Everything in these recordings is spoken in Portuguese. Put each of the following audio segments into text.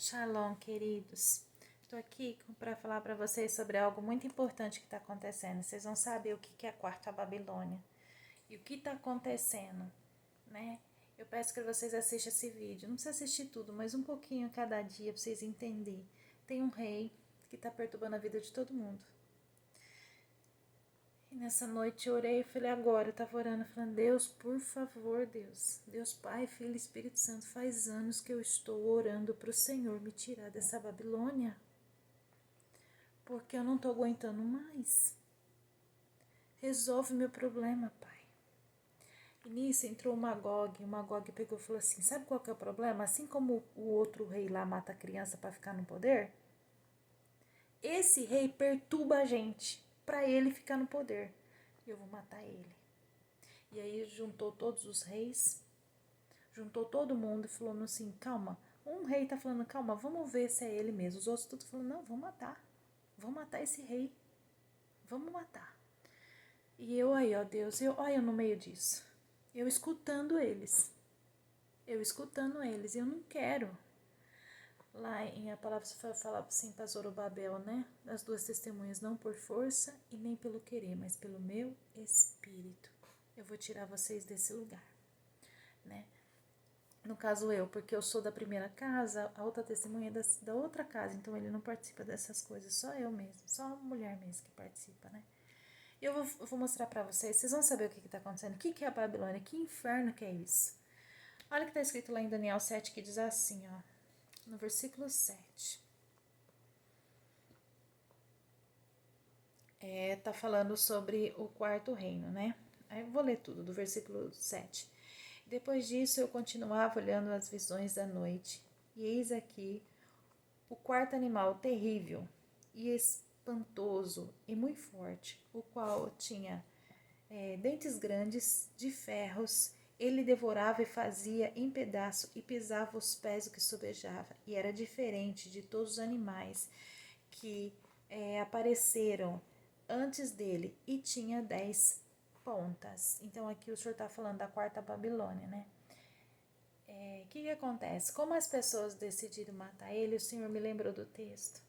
Shalom, queridos. Estou aqui para falar para vocês sobre algo muito importante que está acontecendo. Vocês vão saber o que é a Quarta Babilônia e o que está acontecendo, né? Eu peço que vocês assistam esse vídeo. Não precisa assistir tudo, mas um pouquinho a cada dia para vocês entenderem. Tem um rei que está perturbando a vida de todo mundo. E nessa noite eu orei e falei, agora eu estava orando, falando, Deus, por favor, Deus. Deus Pai, Filho e Espírito Santo, faz anos que eu estou orando para o Senhor me tirar dessa Babilônia. Porque eu não estou aguentando mais. Resolve meu problema, Pai. E nisso entrou o Magog pegou e falou assim, sabe qual que é o problema? Assim como o outro rei lá mata a criança para ficar no poder, esse rei perturba a gente para ele ficar no poder. E eu vou matar ele. E aí juntou todos os reis, juntou todo mundo e falou assim, calma. Um rei tá falando, calma, vamos ver se é ele mesmo. Os outros todos falando, não, vamos matar esse rei. Vamos matar. E eu aí, ó Deus, eu no meio disso. Eu escutando eles. Eu não quero. Lá em a palavra fala assim para Zorobabel, né? As duas testemunhas, não por força e nem pelo querer, mas pelo meu espírito. Eu vou tirar vocês desse lugar, né? No caso eu, porque eu sou da primeira casa, a outra testemunha é da outra casa, então ele não participa dessas coisas, só eu mesmo, só a mulher mesmo que participa, né? Eu vou mostrar pra vocês vão saber o que tá acontecendo, o que é a Babilônia, que inferno que é isso. Olha o que tá escrito lá em Daniel 7, que diz assim, ó, no versículo 7. Tá falando sobre o quarto reino, né? Aí eu vou ler tudo, do versículo 7. Depois disso eu continuava olhando as visões da noite, e eis aqui o quarto animal terrível e espantoso e muito forte, o qual tinha dentes grandes de ferros. Ele devorava e fazia em pedaço e pisava os pés do que sobejava, e era diferente de todos os animais que apareceram antes dele, e tinha 10 pontas. Então aqui o senhor está falando da quarta Babilônia, né? O que acontece? Como as pessoas decidiram matar ele, o Senhor me lembrou do texto.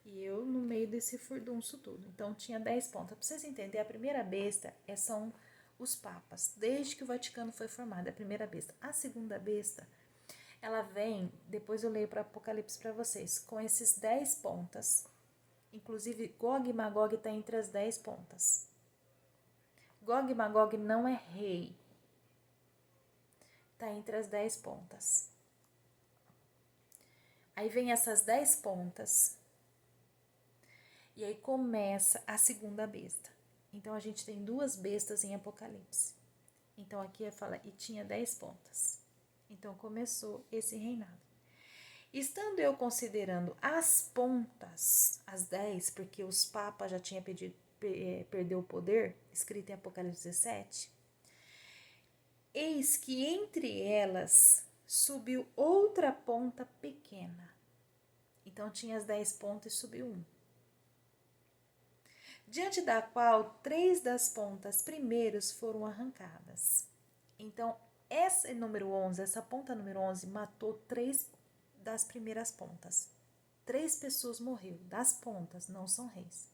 E eu no meio desse furdunço tudo. Então tinha 10 pontas. Para vocês entenderem, a primeira besta são os papas. Desde que o Vaticano foi formado, a primeira besta. A segunda besta, ela vem, depois eu leio para Apocalipse para vocês, com esses 10 pontas. Inclusive, Gog e Magog está entre as 10 pontas. Gog e Magog não é rei. Está entre as 10 pontas. Aí vem essas 10 pontas. E aí começa a segunda besta. Então a gente tem duas bestas em Apocalipse. Então aqui fala, e tinha 10 pontas. Então começou esse reinado. Estando eu considerando as pontas, as 10, porque os papas já tinham perdeu o poder, escrito em Apocalipse 17, eis que entre elas subiu outra ponta pequena. Então tinha as 10 pontas e subiu um. Diante da qual 3 das pontas primeiras foram arrancadas. Então, essa número 11, essa ponta número 11, matou 3 das primeiras pontas. 3 pessoas morreram das pontas, não são reis.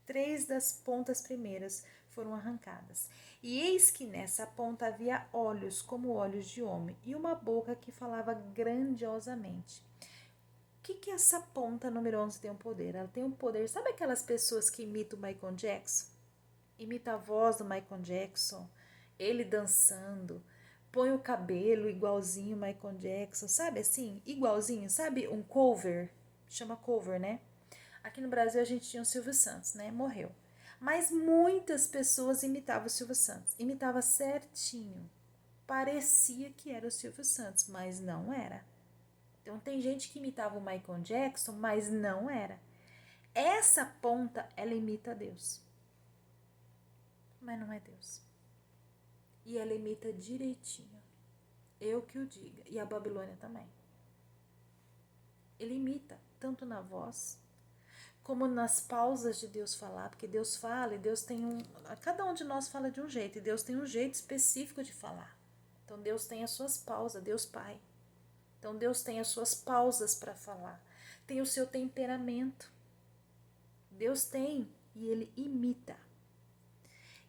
3 das pontas primeiras foram arrancadas. E eis que nessa ponta havia olhos como olhos de homem, e uma boca que falava grandiosamente. O que essa ponta número 11 tem um poder? Ela tem um poder, sabe aquelas pessoas que imitam o Michael Jackson? Imita a voz do Michael Jackson, ele dançando, põe o cabelo igualzinho o Michael Jackson, sabe assim? Igualzinho, sabe um cover? Chama cover, né? Aqui no Brasil a gente tinha o Silvio Santos, né? Morreu. Mas muitas pessoas imitavam o Silvio Santos. Imitava certinho. Parecia que era o Silvio Santos, mas não era. Então tem gente que imitava o Michael Jackson, mas não era. Essa ponta, ela imita Deus. Mas não é Deus. E ela imita direitinho. Eu que o diga. E a Babilônia também. Ele imita, tanto na voz, como nas pausas de Deus falar, porque Deus fala e Deus tem cada um de nós fala de um jeito, e Deus tem um jeito específico de falar. Então Deus tem as suas pausas, Deus Pai. Então Deus tem as suas pausas para falar. Tem o seu temperamento. Deus tem e ele imita.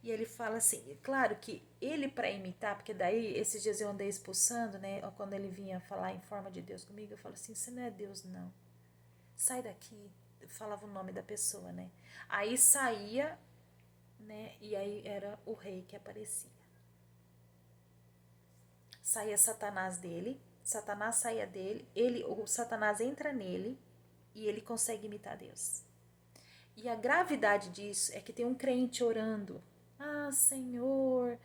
E ele fala assim, claro que ele para imitar, porque daí esses dias eu andei expulsando, né? Quando ele vinha falar em forma de Deus comigo, eu falo assim, você não é Deus não. Sai daqui. Eu falava o nome da pessoa, né? Aí saía, né? E aí era o rei que aparecia. Saía Satanás dele, Satanás saía dele, o Satanás entra nele e ele consegue imitar Deus. E a gravidade disso é que tem um crente orando. Ah, Senhor,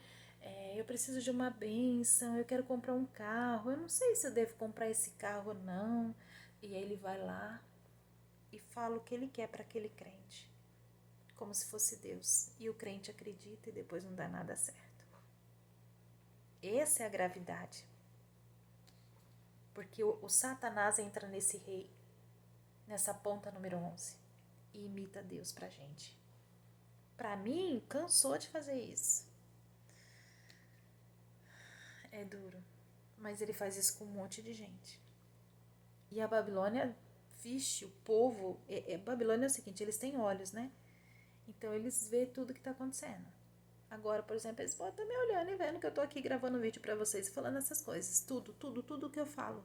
eu preciso de uma bênção, eu quero comprar um carro, eu não sei se eu devo comprar esse carro ou não. E aí ele vai lá e fala o que ele quer para aquele crente, como se fosse Deus. E o crente acredita e depois não dá nada certo. Essa é a gravidade. Porque o Satanás entra nesse rei, nessa ponta número 11, e imita Deus pra gente. Pra mim, cansou de fazer isso. É duro. Mas ele faz isso com um monte de gente. E a Babilônia, vixe, o povo... Babilônia é o seguinte, eles têm olhos, né? Então eles vê tudo que tá acontecendo. Agora, por exemplo, eles podem estar me olhando e vendo que eu tô aqui gravando um vídeo pra vocês e falando essas coisas. Tudo que eu falo.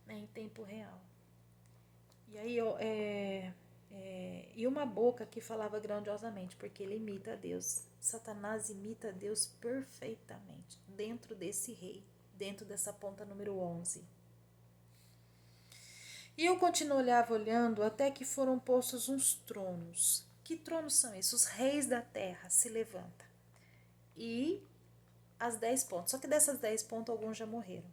Né, em tempo real. E aí, e uma boca que falava grandiosamente, porque ele imita a Deus. Satanás imita a Deus perfeitamente, dentro desse rei, dentro dessa ponta número 11. E eu olhava olhando até que foram postos uns tronos. Que tronos são esses? Os reis da terra se levantam. E as 10 pontas. Só que dessas 10 pontas, alguns já morreram.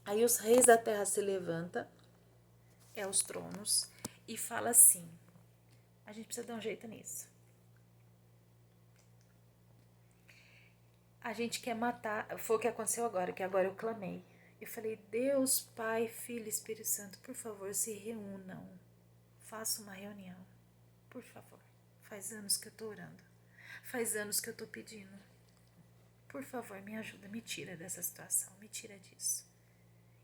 Aí os reis da terra se levantam, os tronos, e fala assim, a gente precisa dar um jeito nisso. A gente quer matar, foi o que aconteceu agora, que agora eu clamei. Eu falei, Deus, Pai, Filho e Espírito Santo, por favor, se reúnam. Faça uma reunião, por favor. Faz anos que eu tô orando. Faz anos que eu tô pedindo. Por favor, me ajuda, me tira dessa situação, me tira disso.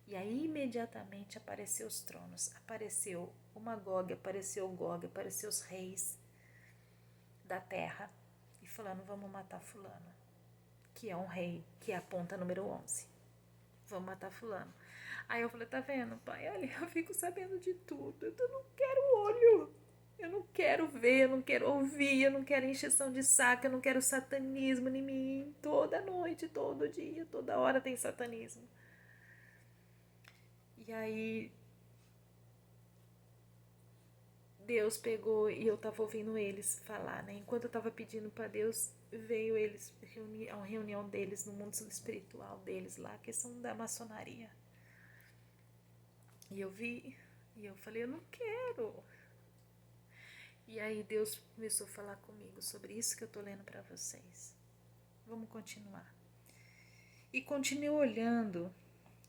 E aí imediatamente apareceu os tronos, apareceu o Magog, apareceu o Gog, apareceu os reis da terra e falando, vamos matar fulano, que é um rei, que é a ponta número 11. Vamos matar fulano. Aí eu falei, tá vendo, pai? Olha, eu fico sabendo de tudo, eu não quero olho, eu não quero ver, eu não quero ouvir, eu não quero encheção de saco, eu não quero satanismo em mim. Toda noite, todo dia, toda hora tem satanismo. E aí Deus pegou e eu tava ouvindo eles falar, né? Enquanto eu tava pedindo para Deus, veio eles a uma reunião deles no mundo espiritual deles lá, que são da maçonaria. E eu vi, e eu falei, eu não quero. E aí Deus começou a falar comigo sobre isso que eu tô lendo para vocês. Vamos continuar. E continuei olhando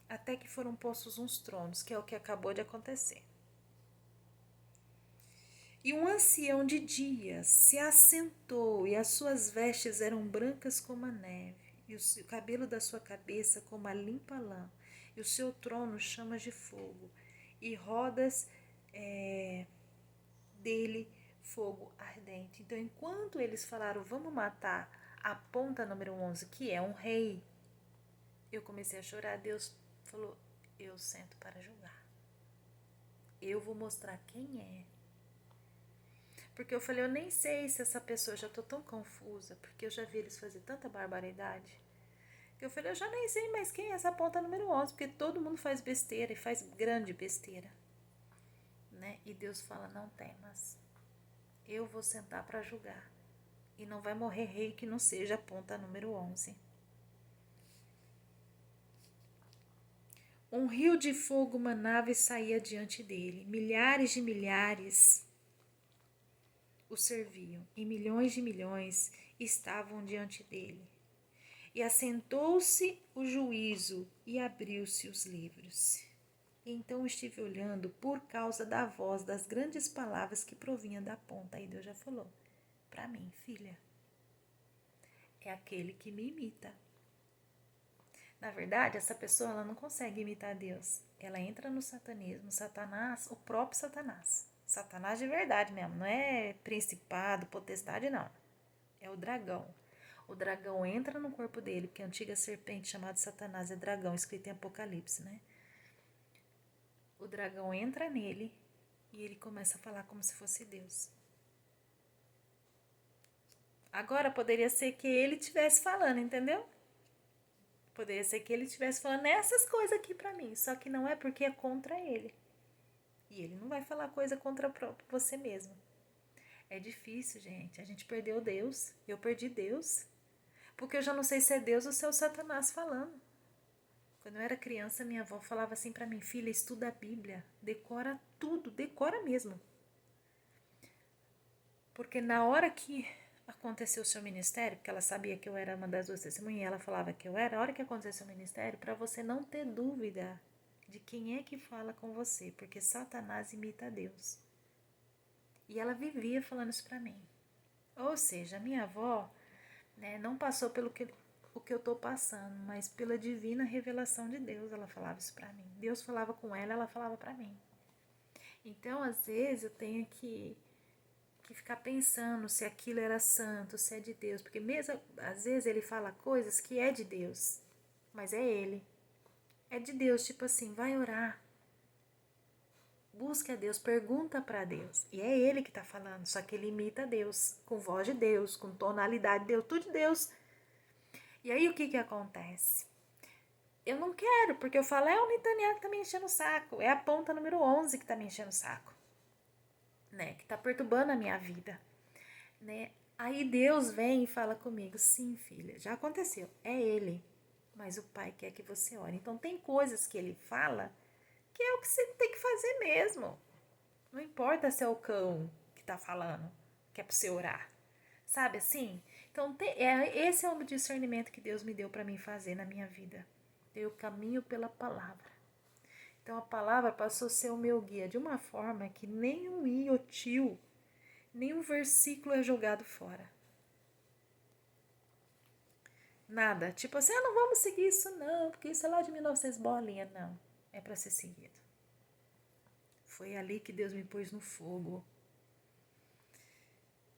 até que foram postos uns tronos, que é o que acabou de acontecer. E um ancião de dias se assentou, e as suas vestes eram brancas como a neve, e o cabelo da sua cabeça como a limpa lã, e o seu trono chamas de fogo, e rodas dele fogo ardente. Então, enquanto eles falaram, vamos matar a ponta número 11, que é um rei, eu comecei a chorar. Deus falou, eu sento para julgar. Eu vou mostrar quem é. Porque eu falei, eu nem sei se essa pessoa, já tô tão confusa, porque eu já vi eles fazer tanta barbaridade, que eu falei, eu já nem sei mais quem é essa ponta número 11, porque todo mundo faz besteira e faz grande besteira, né? E Deus fala, não temas, eu vou sentar para julgar, e não vai morrer rei que não seja a ponta número 11. Um rio de fogo manava e saía diante dele, milhares de milhares o serviam, e milhões de milhões estavam diante dele. E assentou-se o juízo, e abriu-se os livros. Então eu estive olhando por causa da voz das grandes palavras que provinha da ponta. Aí Deus já falou para mim, filha, é aquele que me imita. Na verdade, essa pessoa ela não consegue imitar Deus. Ela entra no satanismo, Satanás, o próprio Satanás. Satanás de verdade mesmo, não é principado, potestade, não. É o dragão. O dragão entra no corpo dele, porque a antiga serpente chamada Satanás é dragão, escrito em Apocalipse, né? O dragão entra nele e ele começa a falar como se fosse Deus. Agora poderia ser que ele estivesse falando, entendeu? Poderia ser que ele estivesse falando essas coisas aqui pra mim, só que não é porque é contra ele. E ele não vai falar coisa contra você mesmo. É difícil, gente. A gente perdeu Deus. Eu perdi Deus. Porque eu já não sei se é Deus ou se é o Satanás falando. Quando eu era criança, minha avó falava assim pra mim, filha, estuda a Bíblia, decora tudo, decora mesmo. Porque na hora que aconteceu o seu ministério, porque ela sabia que eu era uma das duas testemunhas, e ela falava que eu era, a hora que aconteceu o ministério, para você não ter dúvida de quem é que fala com você, porque Satanás imita a Deus. E ela vivia falando isso pra mim. Ou seja, a minha avó, né, não passou pelo que o que eu estou passando, mas pela divina revelação de Deus, ela falava isso para mim. Deus falava com ela, ela falava para mim. Então, às vezes, eu tenho que ficar pensando se aquilo era santo, se é de Deus, porque mesmo, às vezes, ele fala coisas que é de Deus, mas é ele. É de Deus, tipo assim, vai orar. Busque a Deus, pergunta para Deus. E é ele que está falando, só que ele imita Deus, com voz de Deus, com tonalidade de Deus, tudo de Deus. E aí o que acontece? Eu não quero, porque eu falo, é o Netanyahu que tá me enchendo o saco. É a ponta número 11 que tá me enchendo o saco. Né? Que tá perturbando a minha vida. Né? Aí Deus vem e fala comigo, sim, filha, já aconteceu. É ele. Mas o pai quer que você ore. Então tem coisas que ele fala que é o que você tem que fazer mesmo. Não importa se é o cão que tá falando, que é pra você orar. Sabe assim? Então esse é o discernimento que Deus me deu para mim fazer na minha vida. Eu caminho pela palavra. Então a palavra passou a ser o meu guia de uma forma que nem um iotil, nem um versículo é jogado fora. Nada. Tipo assim, não vamos seguir isso não, porque isso é lá de 1900 bolinha. Não, é para ser seguido. Foi ali que Deus me pôs no fogo.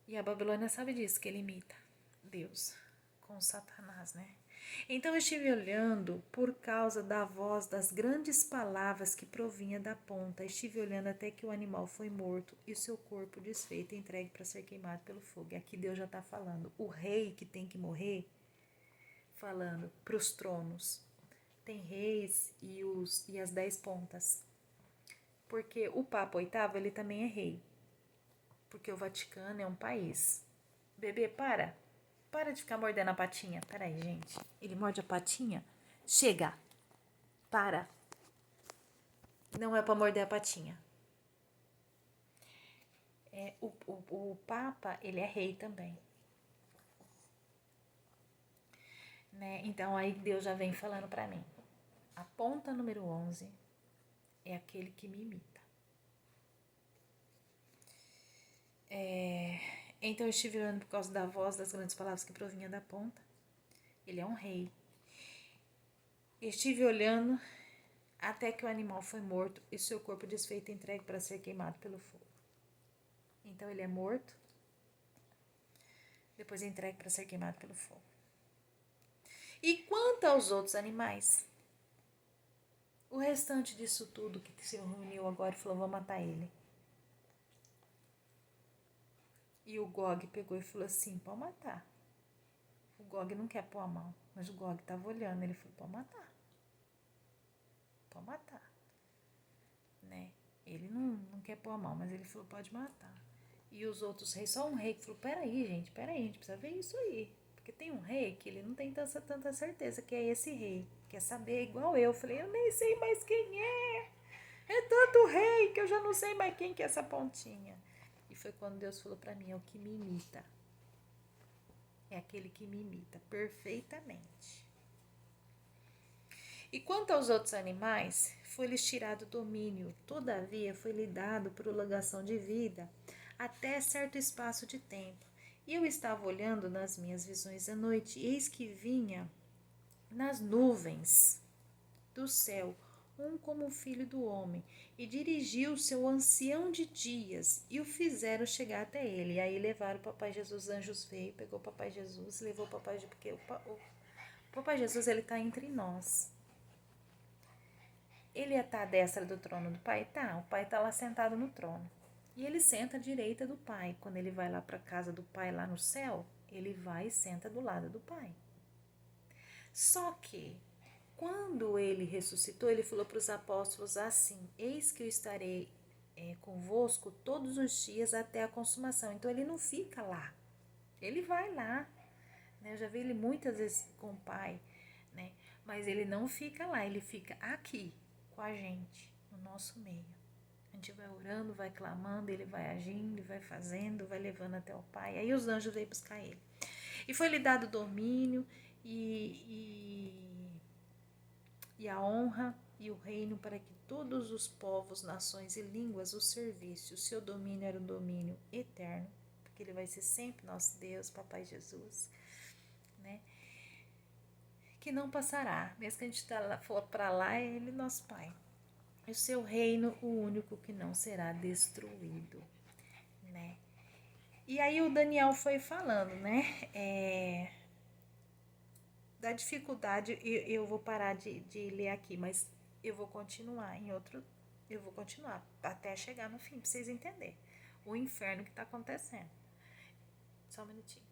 E a Babilônia sabe disso, que ele imita Deus com Satanás, né? Então eu estive olhando por causa da voz das grandes palavras que provinha da ponta. Estive olhando até que o animal foi morto e o seu corpo desfeito e entregue para ser queimado pelo fogo. E aqui Deus já está falando. O rei que tem que morrer, falando para os tronos. Tem reis e as 10 pontas. Porque o Papa Oitavo, ele também é rei. Porque o Vaticano é um país. Bebê, para. Para de ficar mordendo a patinha. Peraí, gente. Ele morde a patinha? Chega. Para. Não é para morder a patinha. O Papa, ele é rei também. Né? Então, aí Deus já vem falando para mim. A ponta número 11 é aquele que me imita. Então, eu estive olhando por causa da voz das grandes palavras que provinha da ponta. Ele é um rei. Estive olhando até que o animal foi morto e seu corpo desfeito e entregue para ser queimado pelo fogo. Então ele é morto, depois é entregue para ser queimado pelo fogo. E quanto aos outros animais? O restante disso tudo que se reuniu agora e falou, vou matar ele. E o Gog pegou e falou assim, pode matar. O Gog não quer pôr a mão, mas o Gog estava olhando, ele falou, pode matar. Pode matar. Né? Ele não quer pôr a mão, mas ele falou, pode matar. E os outros reis, só um rei que falou, peraí, a gente precisa ver isso aí. Porque tem um rei que ele não tem tanta certeza que é esse rei. Quer saber, igual eu. Falei, eu nem sei mais quem é. É tanto rei que eu já não sei mais quem que é essa pontinha. E foi quando Deus falou pra mim, é o que me imita. É aquele que me imita perfeitamente. E quanto aos outros animais, foi-lhes tirado o domínio, todavia foi-lhe dado prolongação de vida até certo espaço de tempo. E eu estava olhando nas minhas visões à noite, e eis que vinha nas nuvens do céu um como o filho do homem, e dirigiu o seu ancião de dias, e o fizeram chegar até ele. E aí levaram o papai Jesus, os anjos veio, pegou o papai Jesus, levou o papai Jesus, porque o papai Jesus, ele está entre nós. Ele está à destra do trono do pai? Tá, o pai está lá sentado no trono. E ele senta à direita do pai. Quando ele vai lá para a casa do pai, lá no céu, ele vai e senta do lado do pai. Só que, quando ele ressuscitou, ele falou para os apóstolos assim: eis que eu estarei convosco todos os dias até a consumação. Então ele não fica lá, ele vai lá, né? Eu já vi ele muitas vezes com o pai, né? Mas ele não fica lá, ele fica aqui com a gente, no nosso meio. A gente vai orando, vai clamando, ele vai agindo, vai fazendo, vai levando até o pai. Aí os anjos vêm buscar ele. E foi-lhe dado domínio e a honra e o reino para que todos os povos, nações e línguas o servissem. O seu domínio era um domínio eterno, porque ele vai ser sempre nosso Deus, Papai Jesus, né? Que não passará, mesmo que a gente for para lá, é ele nosso Pai. E o seu reino, o único que não será destruído, né? E aí o Daniel foi falando, né? Da dificuldade, eu vou parar de ler aqui, mas eu vou continuar em outro. Eu vou continuar até chegar no fim, pra vocês entenderem o inferno que tá acontecendo. Só um minutinho.